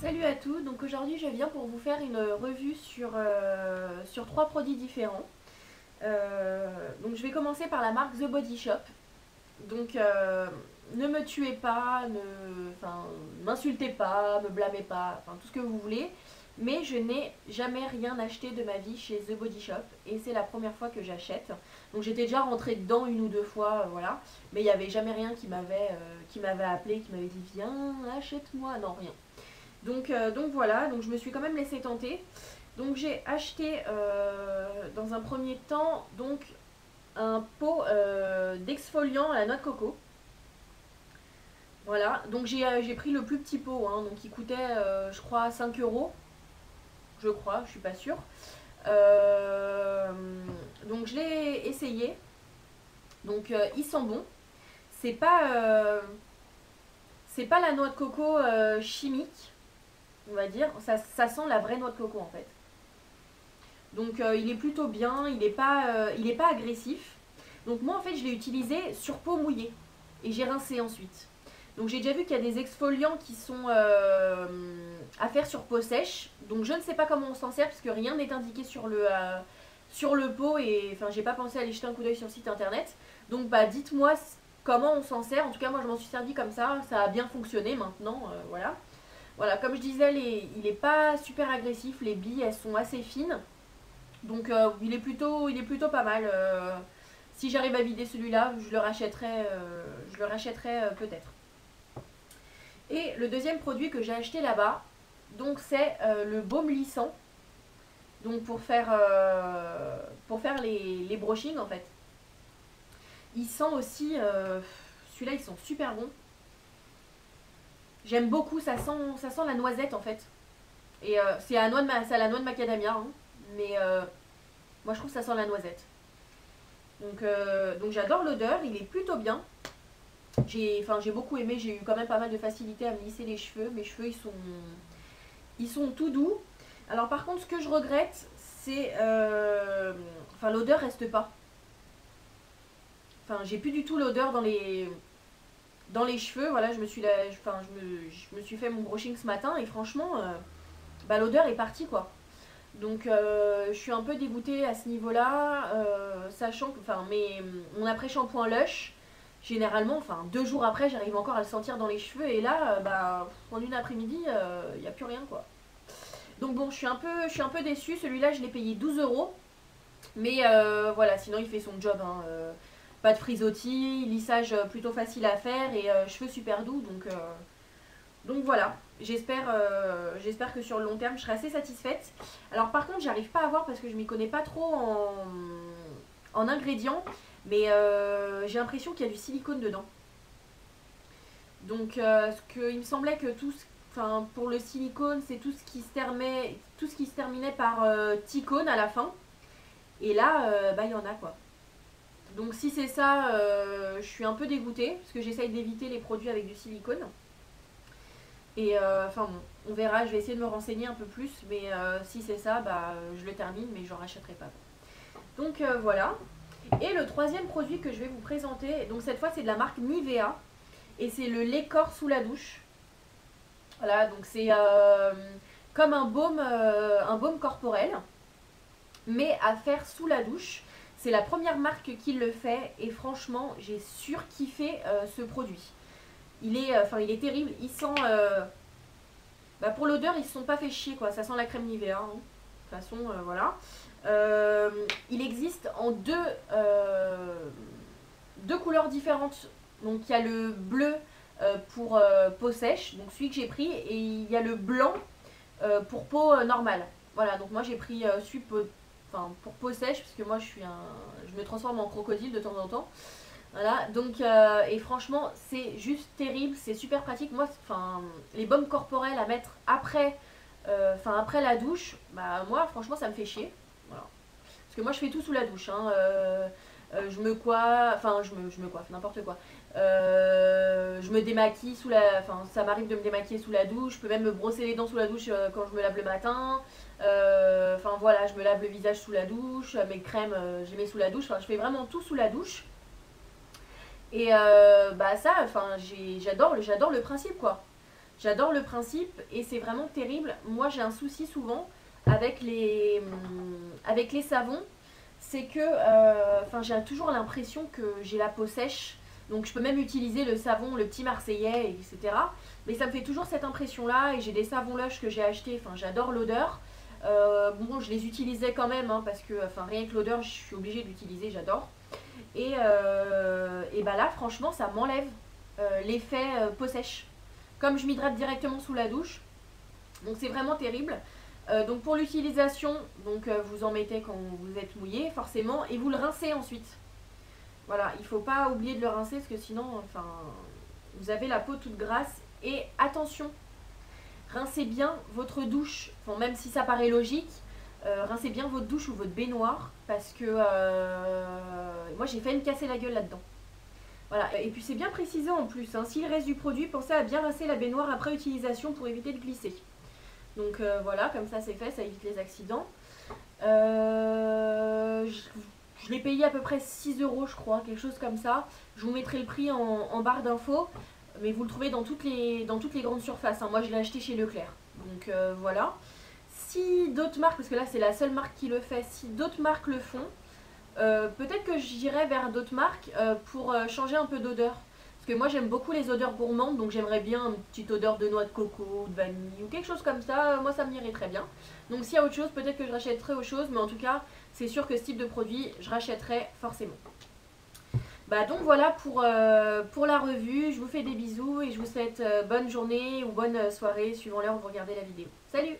Salut à tous, donc aujourd'hui je viens pour vous faire une revue sur trois produits différents. Donc je vais commencer par la marque The Body Shop. Donc ne me tuez pas, enfin, m'insultez pas, me blâmez pas, enfin tout ce que vous voulez. Mais je n'ai jamais rien acheté de ma vie chez The Body Shop et c'est la première fois que j'achète. Donc j'étais déjà rentrée dedans une ou deux fois, voilà. Mais il n'y avait jamais rien qui m'avait appelé, qui m'avait dit viens, achète-moi. Non, rien. Donc voilà, donc je me suis quand même laissée tenter. Donc j'ai acheté dans un premier temps donc un pot d'exfoliant à la noix de coco. Voilà, donc j'ai pris le plus petit pot, hein, donc il coûtait je crois 5 euros, je crois, je suis pas sûre. Euh, donc je l'ai essayé, donc il sent bon. C'est pas, euh, c'est pas la noix de coco chimique, on va dire, ça sent la vraie noix de coco en fait. Donc il est plutôt bien, il est pas agressif. Donc moi en fait je l'ai utilisé sur peau mouillée et j'ai rincé ensuite. Donc j'ai déjà vu qu'il y a des exfoliants qui sont à faire sur peau sèche. Donc je ne sais pas comment on s'en sert parce que rien n'est indiqué sur le pot et enfin j'ai pas pensé à aller jeter un coup d'œil sur le site internet. Donc bah dites-moi comment on s'en sert. En tout cas moi je m'en suis servi comme ça a bien fonctionné maintenant, voilà. Voilà, comme je disais, il est pas super agressif, les billes elles sont assez fines. Donc il est plutôt pas mal. Si j'arrive à vider celui-là, je le rachèterai peut-être. Et le deuxième produit que j'ai acheté là-bas, donc c'est le baume lissant. Donc pour faire les brushings en fait. Il sent aussi, celui-là ils sont super bons. J'aime beaucoup, ça sent la noisette en fait. Et c'est à la noix de macadamia, hein. Mais moi je trouve que ça sent la noisette. Donc j'adore l'odeur, il est plutôt bien. J'ai beaucoup aimé, j'ai eu quand même pas mal de facilité à me lisser les cheveux. Mes cheveux ils sont tout doux. Alors par contre ce que je regrette c'est enfin l'odeur reste pas. Enfin j'ai plus du tout l'odeur dans les cheveux. Voilà, je me suis fait mon brushing ce matin et franchement bah, l'odeur est partie quoi. Donc je suis un peu dégoûtée à ce niveau-là, sachant que mon après-shampoing Lush, généralement, enfin 2 jours après, j'arrive encore à le sentir dans les cheveux et là, bah, en une après-midi, il n'y a plus rien quoi. Donc bon, je suis un peu déçue. Celui-là, je l'ai payé 12 euros, mais voilà, sinon il fait son job, hein. Pas de frisottis, lissage plutôt facile à faire et cheveux super doux, donc voilà, j'espère que sur le long terme, je serai assez satisfaite. Alors par contre, j'arrive pas à voir parce que je m'y connais pas trop en ingrédients, mais j'ai l'impression qu'il y a du silicone dedans. Donc il me semblait que enfin, pour le silicone, c'est tout ce qui se terminait par ticone à la fin. Et là, bah il y en a quoi. Donc si c'est ça, je suis un peu dégoûtée parce que j'essaye d'éviter les produits avec du silicone. Et enfin bon, on verra, je vais essayer de me renseigner un peu plus, mais si c'est ça, bah je le termine, mais j'en rachèterai pas. Donc voilà. Et le troisième produit que je vais vous présenter, donc cette fois c'est de la marque Nivea, et c'est le lait corps sous la douche. Voilà, donc c'est comme un baume corporel, mais à faire sous la douche. C'est la première marque qui le fait, et franchement, j'ai surkiffé ce produit. Il est terrible. Il sent. Bah pour l'odeur, ils se sont pas fait chier quoi. Ça sent la crème Nivea, hein. De toute façon, voilà. Il existe en deux couleurs différentes. Donc il y a le bleu pour peau sèche, donc celui que j'ai pris, et il y a le blanc pour peau normale. Voilà, donc moi j'ai pris pour peau sèche, parce que moi je me transforme en crocodile de temps en temps. Voilà, donc, et franchement, c'est juste terrible, c'est super pratique. Moi, enfin, les baumes corporels à mettre après la douche, bah, moi, franchement, ça me fait chier. Voilà. Parce que moi, je fais tout sous la douche, hein. Je me coiffe, je me coiffe, n'importe quoi. Je me démaquille enfin, ça m'arrive de me démaquiller sous la douche. Je peux même me brosser les dents sous la douche quand je me lave le matin. Enfin, voilà, je me lave le visage sous la douche. Mes crèmes, je les mets sous la douche. Enfin, je fais vraiment tout sous la douche. Et bah ça, enfin, j'adore le principe quoi. J'adore le principe et c'est vraiment terrible. Moi j'ai un souci souvent avec les savons. C'est que j'ai toujours l'impression que j'ai la peau sèche. Donc je peux même utiliser le savon, le petit marseillais, etc. Mais ça me fait toujours cette impression-là. Et j'ai des savons Lush que j'ai achetés. Enfin, j'adore l'odeur. Bon, je les utilisais quand même, hein, parce que rien que l'odeur, je suis obligée d'utiliser, j'adore. Et bah là, franchement, ça m'enlève l'effet peau sèche. Comme je m'hydrate directement sous la douche. Donc c'est vraiment terrible. Donc pour l'utilisation, vous en mettez quand vous êtes mouillé, forcément, et vous le rincez ensuite. Voilà, il ne faut pas oublier de le rincer parce que sinon, vous avez la peau toute grasse. Et attention, rincez bien votre douche, même si ça paraît logique, rincez bien votre douche ou votre baignoire parce que moi j'ai failli me casser la gueule là-dedans. Voilà, et puis c'est bien précisé en plus, hein, s'il reste du produit, pensez à bien rincer la baignoire après utilisation pour éviter de glisser. Donc voilà, comme ça c'est fait, ça évite les accidents. Je l'ai payé à peu près 6 € je crois, quelque chose comme ça. Je vous mettrai le prix en barre d'infos. Mais vous le trouvez dans toutes les grandes surfaces, hein. Moi je l'ai acheté chez Leclerc. Donc voilà. Si d'autres marques, parce que là c'est la seule marque qui le fait, si d'autres marques le font, peut-être que j'irai vers d'autres marques pour changer un peu d'odeur. Parce que moi j'aime beaucoup les odeurs gourmandes, donc j'aimerais bien une petite odeur de noix de coco, de vanille ou quelque chose comme ça. Moi ça m'irait très bien. Donc s'il y a autre chose, peut-être que je rachèterai autre chose, mais en tout cas c'est sûr que ce type de produit je rachèterai forcément. Bah donc voilà pour la revue, je vous fais des bisous et je vous souhaite bonne journée ou bonne soirée suivant l'heure où vous regardez la vidéo. Salut!